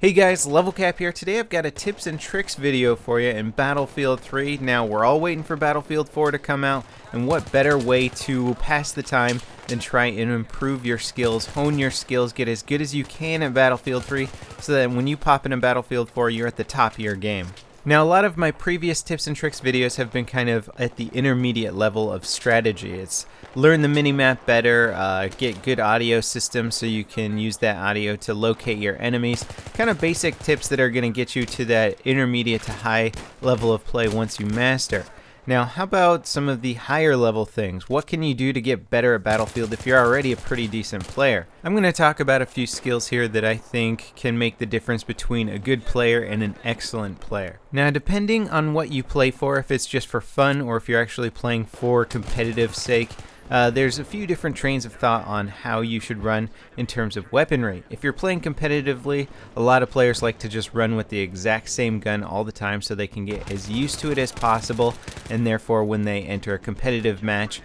Hey guys, LevelCap here. Today I've got a tips and tricks video for you in Battlefield 3. Now we're all waiting for Battlefield 4 to come out, and what better way to pass the time than try and improve your skills, hone your skills, get as good as you can at Battlefield 3 so that when you pop into Battlefield 4 you're at the top of your game. Now, a lot of my previous tips and tricks videos have been kind of at the intermediate level of strategy. It's learn the minimap better, get good audio systems so you can use that audio to locate your enemies. Kind of basic tips that are going to get you to that intermediate to high level of play once you master. Now, how about some of the higher level things? What can you do to get better at Battlefield if you're already a pretty decent player? I'm going to talk about a few skills here that I think can make the difference between a good player and an excellent player. Now, depending on what you play for, if it's just for fun or if you're actually playing for competitive sake, there's a few different trains of thought on how you should run in terms of weaponry. If you're playing competitively, a lot of players like to just run with the exact same gun all the time so they can get as used to it as possible, and therefore when they enter a competitive match,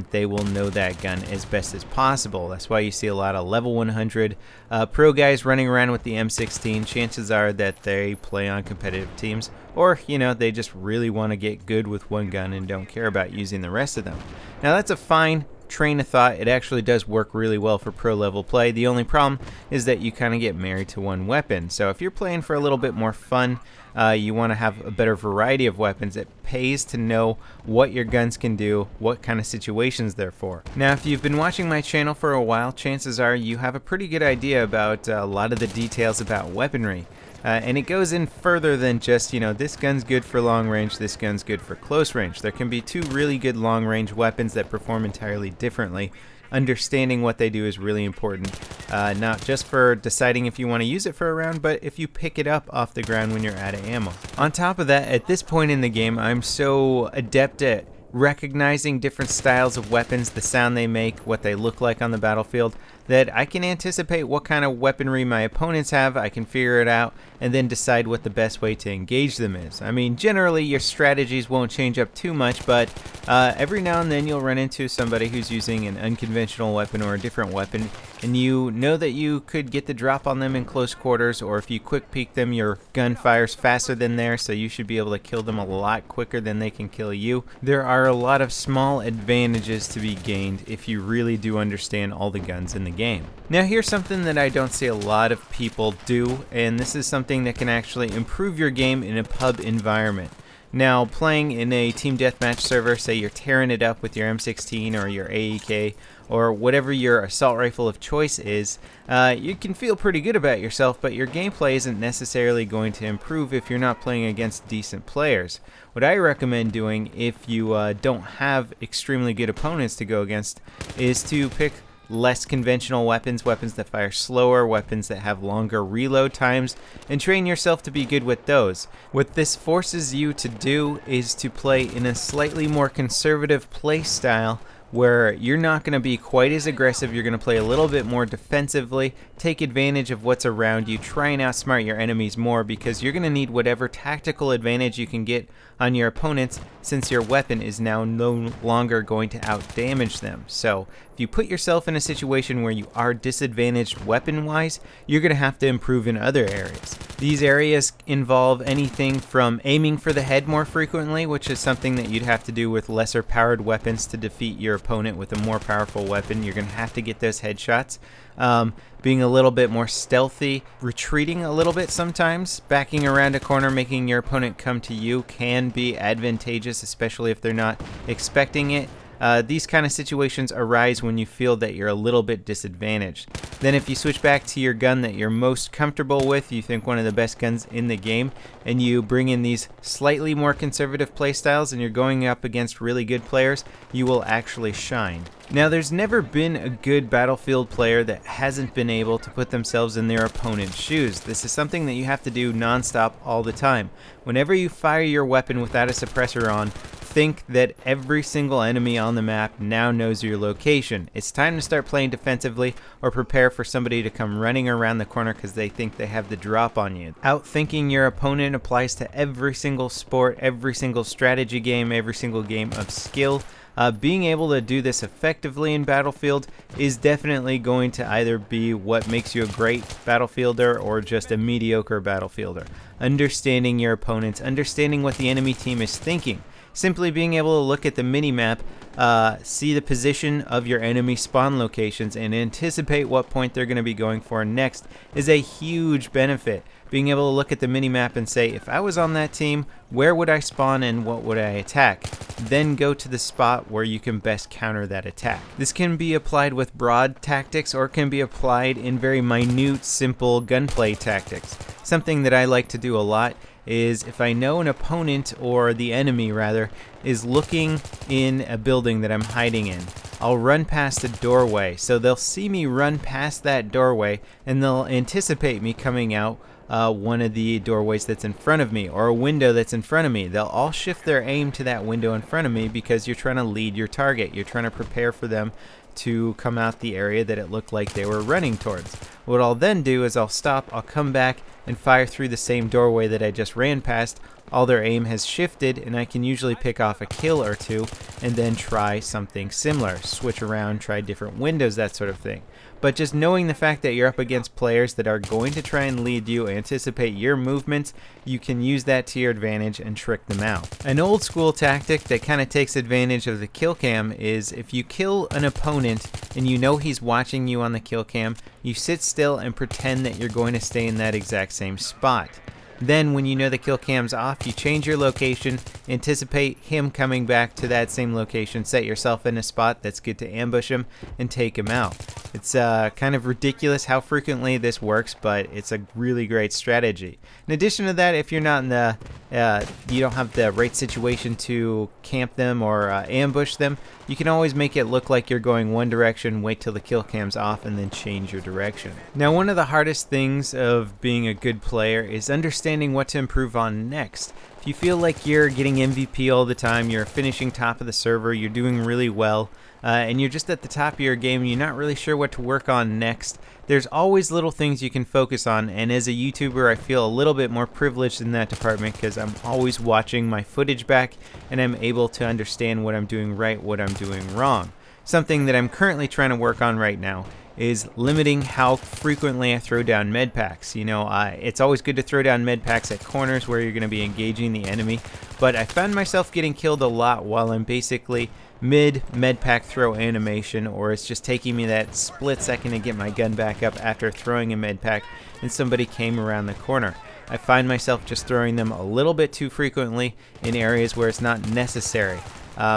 they will know that gun as best as possible. That's why you see a lot of level 100 pro guys running around with the M16. Chances are that they play on competitive teams, or they just really want to get good with one gun and don't care about using the rest of them. Now that's a fine train of thought. It actually does work really well for pro level play. The only problem is that you kind of get married to one weapon. So if you're playing for a little bit more fun, you want to have a better variety of weapons. It pays to know what your guns can do, what kind of situations they're for. Now, if you've been watching my channel for a while, chances are you have a pretty good idea about a lot of the details about weaponry. And it goes in further than just, this gun's good for long range, this gun's good for close range. There can be two really good long range weapons that perform entirely differently. Understanding what they do is really important, not just for deciding if you want to use it for a round, but if you pick it up off the ground when you're out of ammo. On top of that, at this point in the game, I'm so adept at recognizing different styles of weapons, the sound they make, what they look like on the battlefield, that I can anticipate what kind of weaponry my opponents have. I can figure it out and then decide what the best way to engage them is. I mean, generally your strategies won't change up too much, but every now and then you'll run into somebody who's using an unconventional weapon or a different weapon, and you know that you could get the drop on them in close quarters, or if you quick peek them, your gun fires faster than theirs, so you should be able to kill them a lot quicker than they can kill you. There are a lot of small advantages to be gained if you really do understand all the guns in the game. Now, here's something that I don't see a lot of people do, and this is something that can actually improve your game in a pub environment. Now, playing in a team deathmatch server, say you're tearing it up with your M16 or your AEK or whatever your assault rifle of choice is, you can feel pretty good about yourself, but your gameplay isn't necessarily going to improve if you're not playing against decent players. What I recommend doing if you don't have extremely good opponents to go against is to pick less conventional weapons, weapons that fire slower, weapons that have longer reload times, and train yourself to be good with those. What this forces you to do is to play in a slightly more conservative play style where you're not going to be quite as aggressive. You're going to play a little bit more defensively, take advantage of what's around you, try and outsmart your enemies more, because you're going to need whatever tactical advantage you can get on your opponents, since your weapon is now no longer going to outdamage them. So if you put yourself in a situation where you are disadvantaged weapon-wise, you're going to have to improve in other areas. These areas involve anything from aiming for the head more frequently, which is something that you'd have to do with lesser powered weapons to defeat your opponent with a more powerful weapon. You're going to have to get those headshots. Being a little bit more stealthy, retreating a little bit sometimes, backing around a corner, making your opponent come to you can be advantageous, especially if they're not expecting it. These kind of situations arise when you feel that you're a little bit disadvantaged. Then if you switch back to your gun that you're most comfortable with, you think one of the best guns in the game, and you bring in these slightly more conservative playstyles and you're going up against really good players, you will actually shine. Now, there's never been a good Battlefield player that hasn't been able to put themselves in their opponent's shoes. This is something that you have to do nonstop all the time. Whenever you fire your weapon without a suppressor on, think that every single enemy on the map now knows your location. It's time to start playing defensively, or prepare for somebody to come running around the corner because they think they have the drop on you. Outthinking your opponent applies to every single sport, every single strategy game, every single game of skill. Being able to do this effectively in Battlefield is definitely going to either be what makes you a great Battlefielder or just a mediocre Battlefielder. Understanding your opponents, understanding what the enemy team is thinking. Simply being able to look at the mini-map, see the position of your enemy spawn locations, and anticipate what point they're going to be going for next is a huge benefit. Being able to look at the mini-map and say, if I was on that team, where would I spawn and what would I attack? Then go to the spot where you can best counter that attack. This can be applied with broad tactics or can be applied in very minute, simple gunplay tactics. Something that I like to do a lot is if I know an opponent, or the enemy rather, is looking in a building that I'm hiding in, I'll run past a doorway. So they'll see me run past that doorway and they'll anticipate me coming out one of the doorways that's in front of me, or a window that's in front of me. They'll all shift their aim to that window in front of me because you're trying to lead your target. You're trying to prepare for them to come out the area that it looked like they were running towards. What I'll then do is I'll stop, I'll come back and fire through the same doorway that I just ran past. All their aim has shifted and I can usually pick off a kill or two and then try something similar. Switch around, try different windows, that sort of thing. But just knowing the fact that you're up against players that are going to try and lead you, anticipate your movements, you can use that to your advantage and trick them out. An old school tactic that kind of takes advantage of the kill cam is if you kill an opponent and you know he's watching you on the kill cam, you sit still and pretend that you're going to stay in that exact same spot. Then when you know the kill cam's off, you change your location, anticipate him coming back to that same location, set yourself in a spot that's good to ambush him and take him out. It's kind of ridiculous how frequently this works, but it's a really great strategy. In addition to that, if you're not in the, you don't have the right situation to camp them or ambush them, you can always make it look like you're going one direction, wait till the kill cam's off, and then change your direction. Now, one of the hardest things of being a good player is understanding what to improve on next. If you feel like you're getting MVP all the time, you're finishing top of the server, you're doing really well, and you're just at the top of your game and you're not really sure what to work on next, there's always little things you can focus on. And as a YouTuber, I feel a little bit more privileged in that department because I'm always watching my footage back and I'm able to understand what I'm doing right, what I'm doing wrong. Something that I'm currently trying to work on right now is limiting how frequently I throw down med packs. You know, it's always good to throw down med packs at corners where you're going to be engaging the enemy, but I found myself getting killed a lot while I'm basically mid med pack throw animation, or it's just taking me that split second to get my gun back up after throwing a med pack and somebody came around the corner. I find myself just throwing them a little bit too frequently in areas where it's not necessary.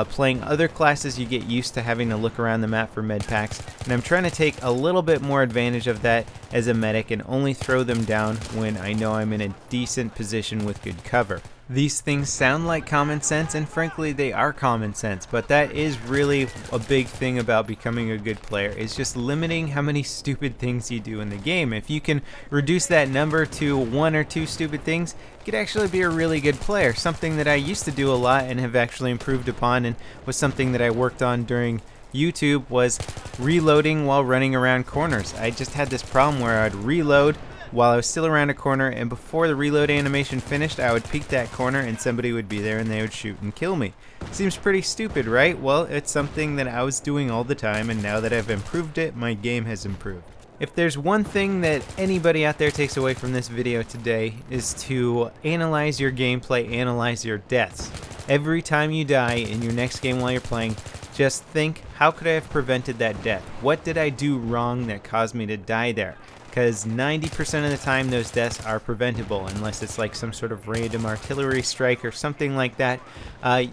Playing other classes, you get used to having to look around the map for med packs, and I'm trying to take a little bit more advantage of that as a medic and only throw them down when I know I'm in a decent position with good cover. These things sound like common sense, and frankly they are common sense, but that is really a big thing about becoming a good player, is just limiting how many stupid things you do in the game. If you can reduce that number to 1 or 2 stupid things, you could actually be a really good player. Something that I used to do a lot and have actually improved upon, and was something that I worked on during YouTube, was reloading while running around corners. I just had this problem where I'd reload while I was still around a corner, and before the reload animation finished, I would peek that corner and somebody would be there and they would shoot and kill me. Seems pretty stupid, right? Well, it's something that I was doing all the time, and now that I've improved it, my game has improved. If there's one thing that anybody out there takes away from this video today, is to analyze your gameplay, analyze your deaths. Every time you die in your next game while you're playing, just think, how could I have prevented that death? What did I do wrong that caused me to die there? Because 90% of the time those deaths are preventable, unless it's like some sort of random artillery strike or something like that.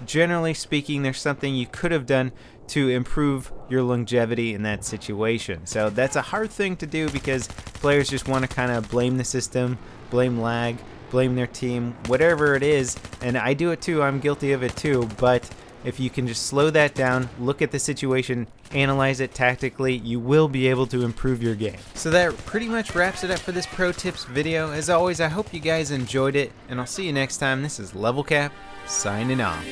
Generally speaking, there's something you could have done to improve your longevity in that situation. So that's a hard thing to do because players just want to kind of blame the system, blame lag, blame their team, whatever it is. And I do it too, I'm guilty of it too, but if you can just slow that down, look at the situation, analyze it tactically, you will be able to improve your game. So that pretty much wraps it up for this pro tips video. As always, I hope you guys enjoyed it, and I'll see you next time. This is LevelCap, signing off.